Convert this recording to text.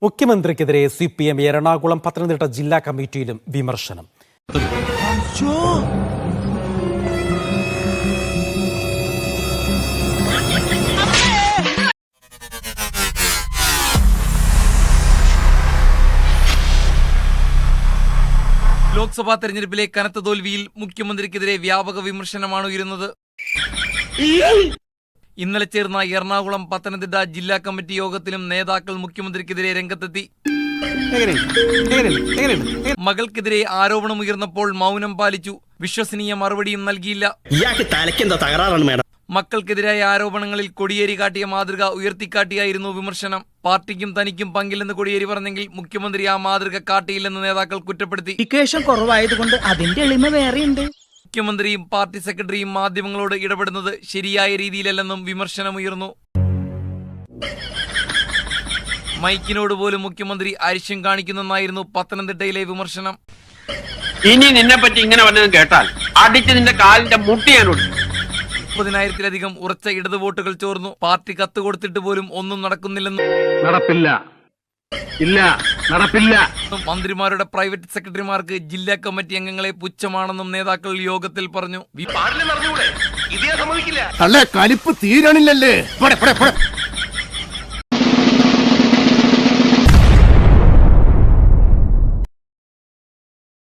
മുഖ്യമന്ത്രിക്കെതിരെ CPM എറണാകുളം പത്തനംതിട്ട ജില്ലാ കമ്മിറ്റിയിലും വിമർശനം. ലോക്സഭാ തെരഞ്ഞെടുപ്പിലെ കനത്ത തോൽവിയിൽ മുഖ്യമന്ത്രിക്കെതിരെ വ്യാപക വിമർശനമാണ് ഉയരുന്നത്. ഇന്നലെ ചേർന്ന എറണാകുളം പത്തനംതിട്ട ജില്ലാ കമ്മിറ്റി യോഗത്തിലും നേതാക്കൾ മുഖ്യമന്ത്രിക്കെതിരെ രംഗത്തെത്തി. മകൾക്കെതിരെ ആരോപണമുയർന്നപ്പോൾ മൗനം പാലിച്ചു, വിശ്വസനീയ മറുപടിയും നൽകിയില്ല. മക്കൾക്കെതിരായ ആരോപണങ്ങളിൽ കോടിയേരി കാട്ടിയ മാതൃക ഉയർത്തിക്കാട്ടിയായിരുന്നു വിമർശനം. പാർട്ടിക്കും തനിക്കും പങ്കില്ലെന്ന് കോടിയേരി പറഞ്ഞെങ്കിൽ മുഖ്യമന്ത്രി ആ മാതൃക കാട്ടിയില്ലെന്ന് നേതാക്കൾ കുറ്റപ്പെടുത്തി. കുറവായതുകൊണ്ട് അതിന്റെ എളിമ വേറെയുണ്ട്. മുഖ്യമന്ത്രിയും പാർട്ടി സെക്രട്ടറിയും മാധ്യമങ്ങളോട് ഇടപെടുന്നത് ശരിയായ രീതിയിലല്ലെന്നും വിമർശനമുയർന്നു. മൈക്കിനോട് പോലും മുഖ്യമന്ത്രി അരിശം കാണിക്കുന്നെന്നായിരുന്നു പത്തനംതിട്ടയിലെ വിമർശനം. ഇനി നിന്നെ പറ്റി ഇങ്ങനെ വല്ലതും കേട്ടാൽ അടിച്ച് നിന്റെ കാലിന്റെ മുട്ടിയാനോട്. 30,000-ലധികം ഉറച്ച ഇടത് വോട്ടുകൾ ചോർന്നു. പാർട്ടി കത്ത് കൊടുത്തിട്ട് പോലും ഒന്നും നടക്കുന്നില്ലെന്നും മന്ത്രിമാരുടെ പ്രൈവറ്റ് സെക്രട്ടറിമാർക്ക് ജില്ലാ കമ്മിറ്റി അംഗങ്ങളെ പുച്ഛമാണെന്നും നേതാക്കൾ യോഗത്തിൽ പറഞ്ഞു. കലിപ്പ് തീരണില്ലല്ലേ.